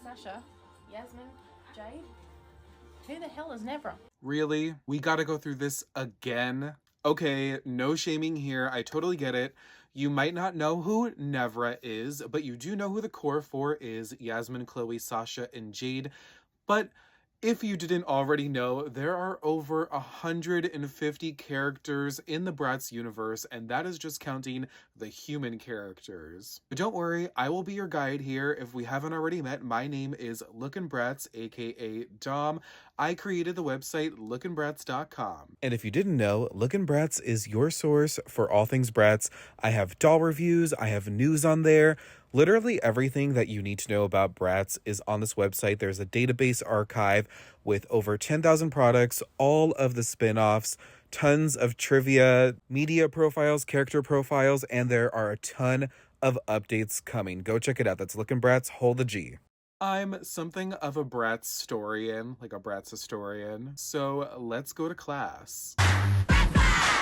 Sasha, Yasmin, Jade. Who the hell is Nevra? Really? We gotta go through this again? Okay, no shaming here. I totally get it. You might not know who Nevra is, but you do know who the core four is: Yasmin, Chloe, Sasha, and Jade. But if you didn't already know, there are over 150 characters in the Bratz universe, and that is just counting the human characters. But don't worry, I will be your guide here. If we haven't already met, my name is Lookin' Bratz, aka Dom. I created the website lookinbratz.com. And if you didn't know, Lookin' Bratz is your source for all things Bratz. I have doll reviews, I have news on there. Literally everything that you need to know about Bratz is on this website. There's a database archive with over 10,000 products, all of the spin-offs, tons of trivia, media profiles, character profiles, and there are a ton of updates coming. Go check it out. That's Lookin' Bratz, hold the G. I'm something of a Bratztorian, like a Bratz historian, so let's go to class.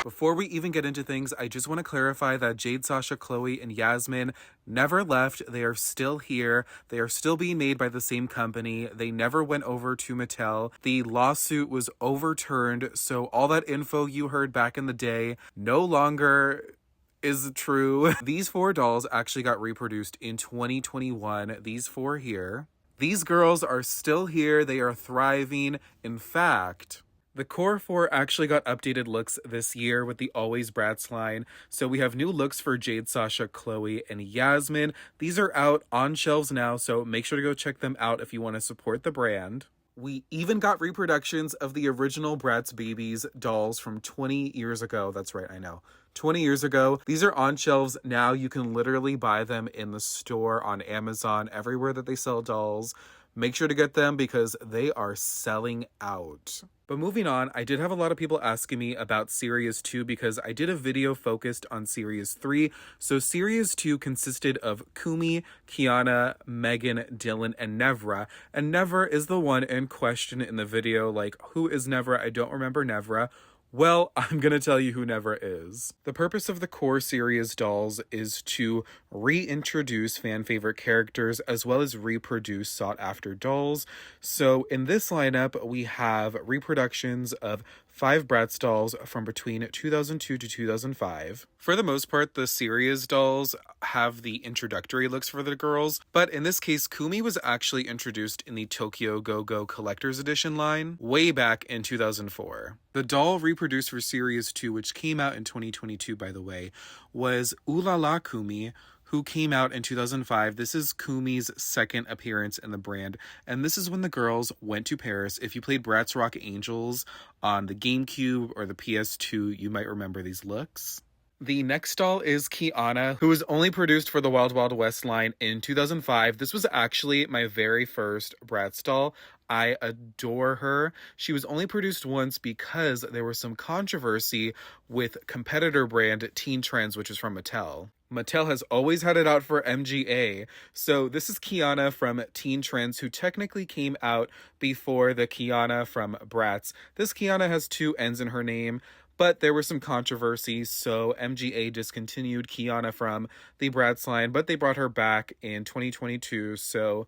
Before we even get into things, I just want to clarify that Jade, Sasha, Chloe, and Yasmin never left. They are still here. They are still being made by the same company. They never went over to Mattel. The lawsuit was overturned, so all that info you heard back in the day no longer is true. These four dolls actually got reproduced in 2021. These four here. These girls are still here. They are thriving. In fact, the core four actually got updated looks this year with the Always Bratz line. So we have new looks for Jade, Sasha, Chloe, and Yasmin. These are out on shelves now, so make sure to go check them out if you want to support the brand. We even got reproductions of the original Bratz Babies dolls from 20 years ago. That's right, I know. 20 years ago. These are on shelves now. You can literally buy them in the store, on Amazon, everywhere that they sell dolls. Make sure to get them because they are selling out. But moving on, I did have a lot of people asking me about Series 2 because I did a video focused on Series 3. So Series 2 consisted of Kumi, Kiana, Megan, Dylan, and Nevra. And Nevra is the one in question in the video. Like, who is Nevra? I don't remember Nevra. Well, I'm gonna tell you who Nevra is. The purpose of the core series dolls is to reintroduce fan favorite characters as well as reproduce sought after dolls. So in this lineup, we have reproductions of 5 Bratz dolls from between 2002 to 2005. For the most part, the series dolls have the introductory looks for the girls, but in this case, Kumi was actually introduced in the Tokyo Go-Go Collector's Edition line way back in 2004. The doll reproduced for Series 2, which came out in 2022, by the way, was Ooh La La Kumi, who came out in 2005. This is Kumi's second appearance in the brand, and this is when the girls went to Paris. If you played Bratz Rock Angels on the GameCube or the PS2, you might remember these looks. The next doll is Kiana, who was only produced for the Wild Wild West line in 2005. This was actually my very first Bratz doll. I adore her. She was only produced once because there was some controversy with competitor brand Teen Trends, which is from Mattel. Mattel has always had it out for MGA. So this is Kiana from Teen Trends, who technically came out before the Kiana from Bratz. This Kiana has 2 N's in her name, but there was some controversy, so MGA discontinued Kiana from the Bratz line, but they brought her back in 2022, so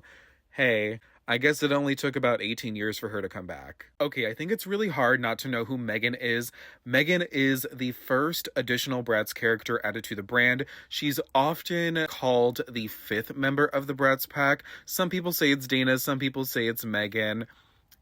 hey, I guess it only took about 18 years for her to come back. Okay, I think it's really hard not to know who Megan is. Megan is the first additional Bratz character added to the brand. She's often called the 5th member of the Bratz pack. Some people say it's Dana, some people say it's Megan.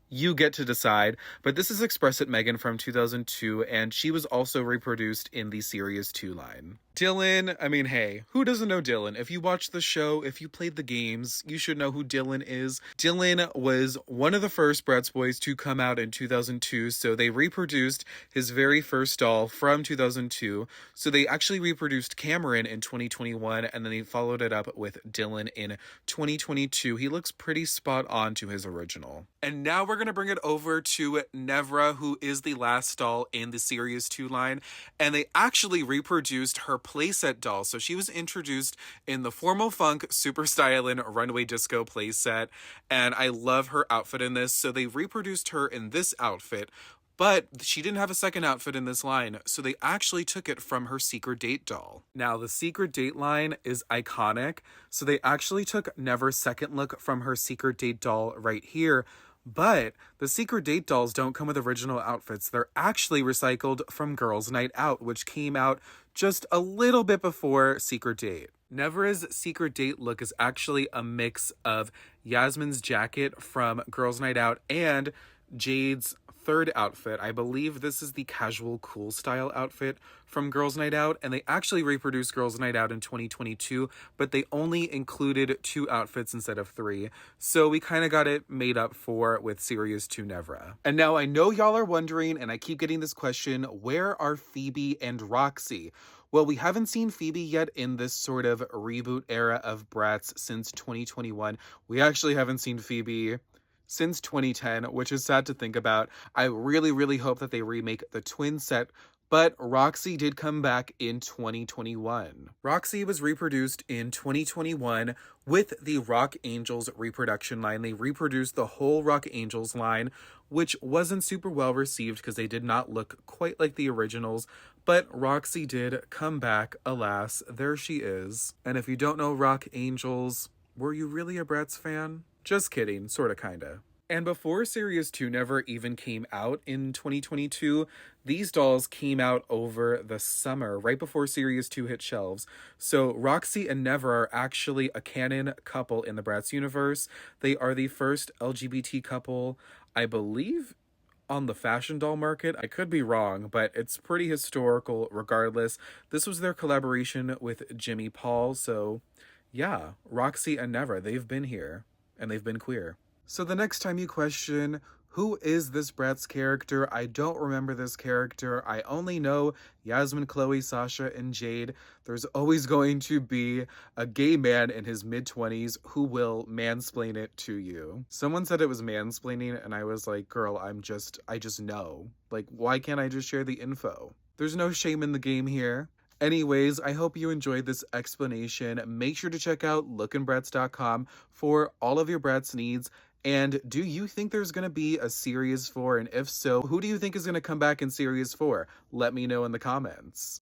You get to decide, but this is Express It Megan from 2002, and she was also reproduced in the Series 2 line. Dylan, I mean, hey, who doesn't know Dylan? If you watched the show, if you played the games, you should know who Dylan is. Dylan was one of the first Bratz boys to come out in 2002, so they reproduced his very first doll from 2002. So they actually reproduced Cameron in 2021, and then they followed it up with Dylan in 2022. He looks pretty spot on to his original. And now we're going to bring it over to Nevra, who is the last doll in the Series 2 line, and they actually reproduced her playset doll. So she was introduced in the Formal Funk Super Stylin' Runway Disco playset, and I love her outfit in this. So they reproduced her in this outfit, But she didn't have a second outfit in this line, so they actually took it from her secret date doll. Now, the secret date line is iconic, so they actually took Nevra's second look from her secret date doll right here. But the secret date dolls don't come with original outfits. They're actually recycled from Girls' Night Out, which came out just a little bit before Secret Date. Nevra's secret date look is actually a mix of Yasmin's jacket from Girls' Night Out and Jade's third outfit. I believe this is the casual cool style outfit from Girls' Night Out, and they actually reproduced Girls' Night Out in 2022, but they only included 2 outfits instead of 3. So we kind of got it made up for with Series 2 Nevra. And now I know y'all are wondering, and I keep getting this question, where are Phoebe and Roxxi? Well, we haven't seen Phoebe yet in this sort of reboot era of Bratz since 2021. We actually haven't seen Phoebe since 2010, which is sad to think about. I really, really hope that they remake the twin set, but Roxxi did come back in 2021. Roxxi was reproduced in 2021 with the Rock Angels reproduction line. They reproduced the whole Rock Angels line, which wasn't super well received because they did not look quite like the originals, but Roxxi did come back. Alas, there she is. And if you don't know Rock Angels, were you really a Bratz fan? Just kidding, sorta kinda. And before Series 2 Never even came out in 2022, these dolls came out over the summer, right before Series 2 hit shelves. So Roxxi and Nevra are actually a canon couple in the Bratz universe. They are the first LGBT couple, I believe, on the fashion doll market. I could be wrong, but it's pretty historical regardless. This was their collaboration with Jimmy Paul, so yeah, Roxxi and Nevra, they've been here. And they've been queer. So the next time you question, who is this Bratz character? I don't remember this character. I only know Yasmin, Chloe, Sasha, and Jade. There's always going to be a gay man in his mid-20s who will mansplain it to you. Someone said it was mansplaining, and I was like, girl, I just know. Like, why can't I just share the info? There's no shame in the game here. Anyways, I hope you enjoyed this explanation. Make sure to check out lookinbratz.com for all of your Bratz needs. And do you think there's going to be a Series 4? And if so, who do you think is going to come back in Series 4? Let me know in the comments.